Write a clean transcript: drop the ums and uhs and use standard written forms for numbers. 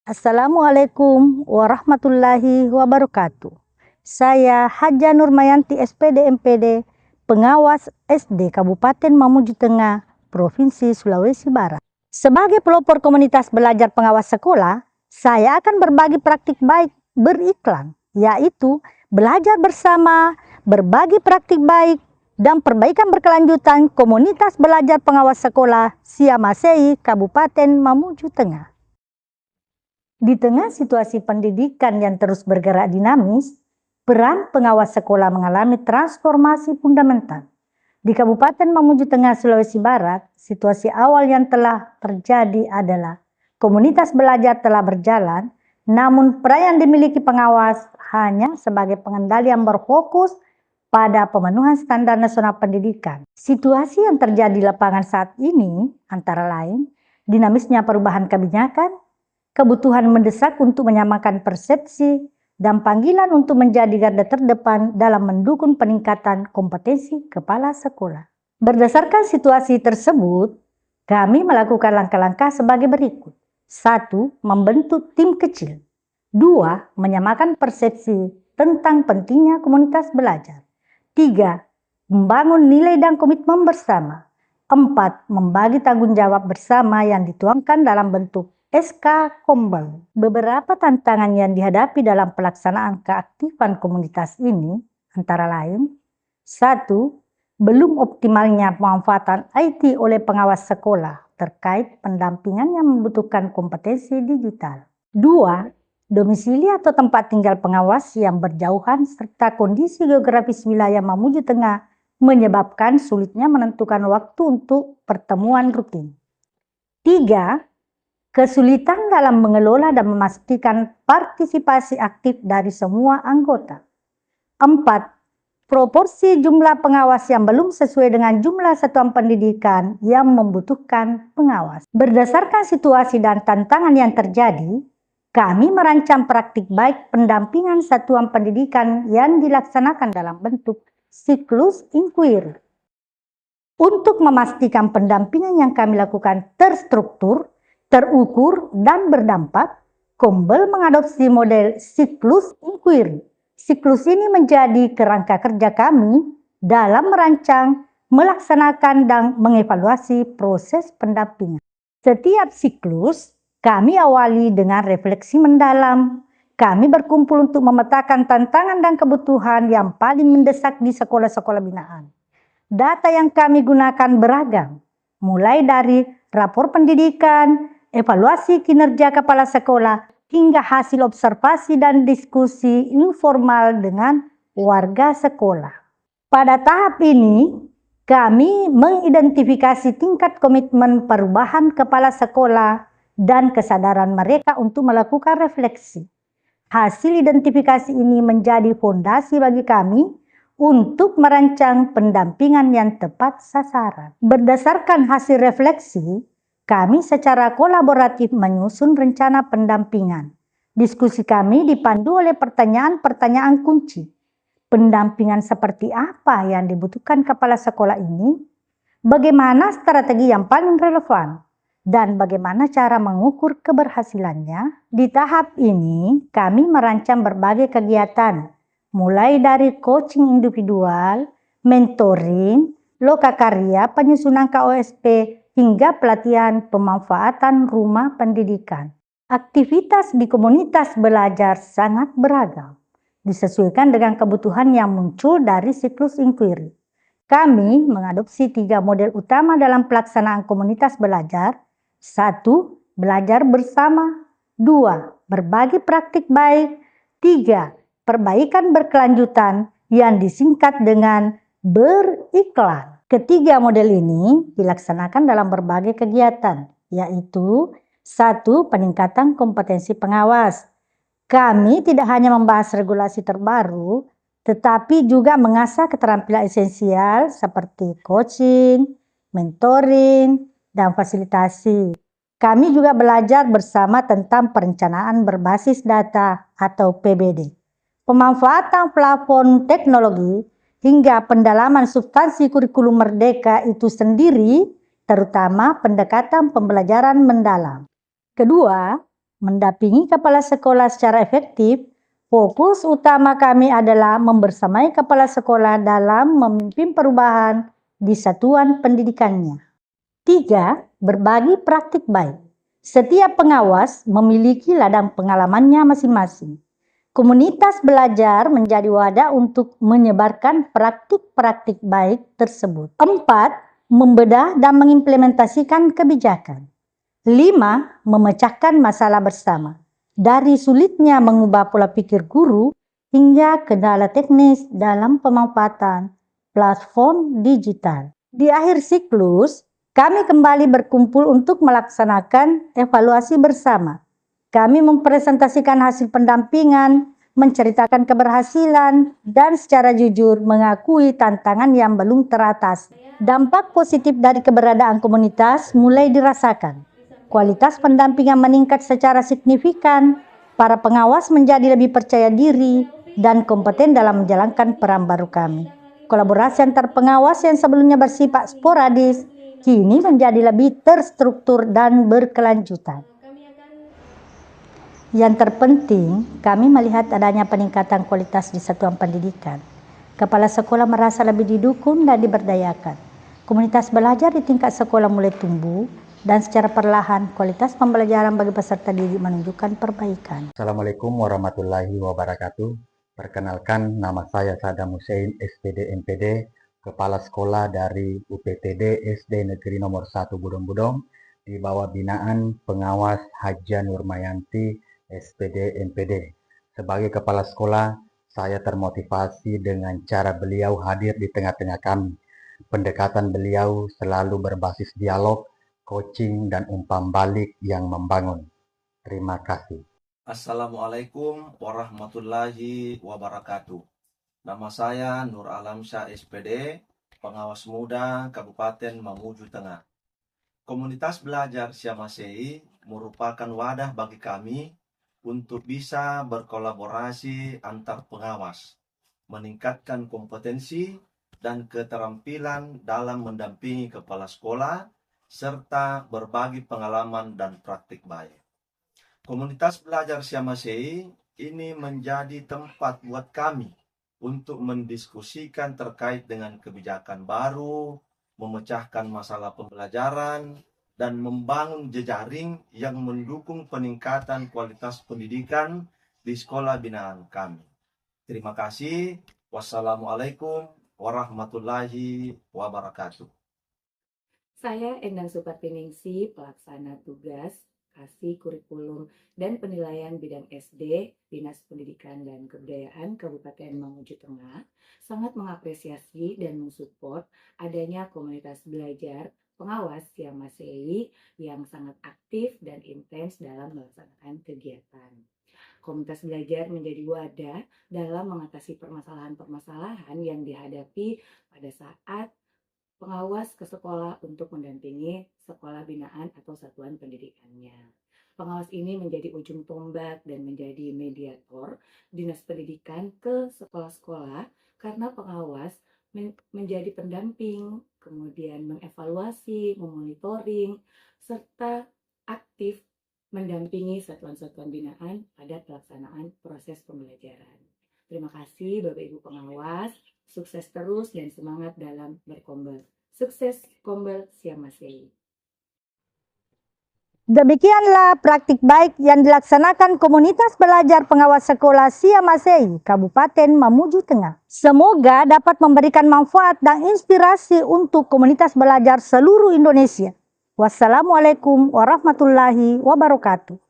Assalamualaikum warahmatullahi wabarakatuh. Saya Haja Nurmayanti SPD MPD, pengawas SD Kabupaten Mamuju Tengah, Provinsi Sulawesi Barat. Sebagai pelopor komunitas belajar pengawas sekolah, saya akan berbagi praktik baik beriklan, yaitu belajar bersama, berbagi praktik baik, dan perbaikan berkelanjutan komunitas belajar pengawas sekolah Siamasei Kabupaten Mamuju Tengah. Di tengah situasi pendidikan yang terus bergerak dinamis, peran pengawas sekolah mengalami transformasi fundamental. Di Kabupaten Mamuju Tengah, Sulawesi Barat, situasi awal yang telah terjadi adalah komunitas belajar telah berjalan, namun peran yang dimiliki pengawas hanya sebagai pengendali yang berfokus pada pemenuhan standar nasional pendidikan. Situasi yang terjadi di lapangan saat ini antara lain dinamisnya perubahan kebijakan, kebutuhan mendesak untuk menyamakan persepsi, dan panggilan untuk menjadi garda terdepan dalam mendukung peningkatan kompetensi kepala sekolah. Berdasarkan situasi tersebut, kami melakukan langkah-langkah sebagai berikut. 1. Membentuk tim kecil. 2. Menyamakan persepsi tentang pentingnya komunitas belajar. 3. Membangun nilai dan komitmen bersama. 4. Membagi tanggung jawab bersama yang dituangkan dalam bentuk SK Kombel. Beberapa tantangan yang dihadapi dalam pelaksanaan keaktifan komunitas ini antara lain: 1. Belum optimalnya pemanfaatan IT oleh pengawas sekolah terkait pendampingan yang membutuhkan kompetensi digital. 2. Domisili atau tempat tinggal pengawas yang berjauhan serta kondisi geografis wilayah Mamuju Tengah menyebabkan sulitnya menentukan waktu untuk pertemuan rutin. 3. Kesulitan dalam mengelola dan memastikan partisipasi aktif dari semua anggota. 4. Proporsi jumlah pengawas yang belum sesuai dengan jumlah satuan pendidikan yang membutuhkan pengawas. Berdasarkan situasi dan tantangan yang terjadi, kami merancang praktik baik pendampingan satuan pendidikan yang dilaksanakan dalam bentuk siklus inquiry. Untuk memastikan pendampingan yang kami lakukan terstruktur, terukur, dan berdampak, Kombel mengadopsi model siklus inquiry. Siklus ini menjadi kerangka kerja kami dalam merancang, melaksanakan, dan mengevaluasi proses pendampingan. Setiap siklus, kami awali dengan refleksi mendalam. Kami berkumpul untuk memetakan tantangan dan kebutuhan yang paling mendesak di sekolah-sekolah binaan. Data yang kami gunakan beragam, mulai dari rapor pendidikan, evaluasi kinerja kepala sekolah, hingga hasil observasi dan diskusi informal dengan warga sekolah. Pada tahap ini, kami mengidentifikasi tingkat komitmen perubahan kepala sekolah dan kesadaran mereka untuk melakukan refleksi. Hasil identifikasi ini menjadi fondasi bagi kami untuk merancang pendampingan yang tepat sasaran. Berdasarkan hasil refleksi, kami secara kolaboratif menyusun rencana pendampingan. Diskusi kami dipandu oleh pertanyaan-pertanyaan kunci. Pendampingan seperti apa yang dibutuhkan kepala sekolah ini? Bagaimana strategi yang paling relevan? Dan bagaimana cara mengukur keberhasilannya? Di tahap ini, kami merancang berbagai kegiatan, mulai dari coaching individual, mentoring, lokakarya, penyusunan KOSP, hingga pelatihan pemanfaatan rumah pendidikan. Aktivitas di komunitas belajar sangat beragam, disesuaikan dengan kebutuhan yang muncul dari siklus inquiry. Kami mengadopsi 3 model utama dalam pelaksanaan komunitas belajar. 1. Belajar bersama. 2. Berbagi praktik baik. 3. Perbaikan berkelanjutan yang disingkat dengan beriklan. Ketiga model ini dilaksanakan dalam berbagai kegiatan, yaitu 1. Peningkatan kompetensi pengawas. Kami tidak hanya membahas regulasi terbaru, tetapi juga mengasah keterampilan esensial seperti coaching, mentoring, dan fasilitasi. Kami juga belajar bersama tentang perencanaan berbasis data atau PBD, pemanfaatan platform teknologi, hingga pendalaman substansi kurikulum merdeka itu sendiri, terutama pendekatan pembelajaran mendalam. Kedua, Mendampingi kepala sekolah secara efektif, fokus utama kami adalah membersamai kepala sekolah dalam memimpin perubahan di satuan pendidikannya. 3. Berbagi praktik baik. Setiap pengawas memiliki ladang pengalamannya masing-masing. Komunitas belajar menjadi wadah untuk menyebarkan praktik-praktik baik tersebut. 4. Membedah dan mengimplementasikan kebijakan. 5. Memecahkan masalah bersama. Dari sulitnya mengubah pola pikir guru hingga kendala teknis dalam pemanfaatan platform digital. Di akhir siklus, kami kembali berkumpul untuk melaksanakan evaluasi bersama. Kami mempresentasikan hasil pendampingan, menceritakan keberhasilan, dan secara jujur mengakui tantangan yang belum teratasi. Dampak positif dari keberadaan komunitas mulai dirasakan. Kualitas pendampingan meningkat secara signifikan, para pengawas menjadi lebih percaya diri dan kompeten dalam menjalankan peran baru kami. Kolaborasi antar pengawas yang sebelumnya bersifat sporadis, kini menjadi lebih terstruktur dan berkelanjutan. Yang terpenting, kami melihat adanya peningkatan kualitas di satuan pendidikan. Kepala sekolah merasa lebih didukung dan diberdayakan. Komunitas belajar di tingkat sekolah mulai tumbuh, dan secara perlahan kualitas pembelajaran bagi peserta didik menunjukkan perbaikan. Assalamualaikum warahmatullahi wabarakatuh. Perkenalkan, nama saya Saddam Hussein, SPD MPD, Kepala Sekolah dari UPTD SD Negeri Nomor 1 Budong-Budong, di bawah binaan Pengawas Haja Nurmayanti, SPD MPD. Sebagai Kepala Sekolah, saya termotivasi dengan cara beliau hadir di tengah-tengah kami. Pendekatan beliau selalu berbasis dialog, coaching, dan umpan balik yang membangun. Terima kasih. Assalamualaikum warahmatullahi wabarakatuh. Nama saya Nur Alamsyah SPD, pengawas muda Kabupaten Mamuju Tengah. Komunitas belajar Siamasei merupakan wadah bagi kami untuk bisa berkolaborasi antar pengawas, meningkatkan kompetensi dan keterampilan dalam mendampingi kepala sekolah, serta berbagi pengalaman dan praktik baik. Komunitas belajar Siamasei ini menjadi tempat buat kami untuk mendiskusikan terkait dengan kebijakan baru, memecahkan masalah pembelajaran, dan membangun jejaring yang mendukung peningkatan kualitas pendidikan di sekolah binaan kami. Terima kasih. Wassalamualaikum warahmatullahi wabarakatuh. Saya Endang Supartiningsih, pelaksana tugas Kasih Kurikulum dan Penilaian Bidang SD, Dinas Pendidikan dan Kebudayaan Kabupaten Mamuju Tengah, sangat mengapresiasi dan mensupport adanya komunitas belajar pengawas Siamasei yang sangat aktif dan intens dalam melaksanakan kegiatan. Komunitas belajar menjadi wadah dalam mengatasi permasalahan-permasalahan yang dihadapi pada saat pengawas ke sekolah untuk mendampingi sekolah binaan atau satuan pendidikannya. Pengawas ini menjadi ujung tombak dan menjadi mediator dinas pendidikan ke sekolah-sekolah karena pengawas menjadi pendamping, kemudian mengevaluasi, memonitoring, serta aktif mendampingi satuan-satuan binaan pada pelaksanaan proses pembelajaran. Terima kasih Bapak Ibu pengawas, sukses terus dan semangat dalam berkombel. Sukses Kombel Siamasei. Demikianlah praktik baik yang dilaksanakan komunitas belajar pengawas sekolah Siamasei, Kabupaten Mamuju Tengah. Semoga dapat memberikan manfaat dan inspirasi untuk komunitas belajar seluruh Indonesia. Wassalamualaikum warahmatullahi wabarakatuh.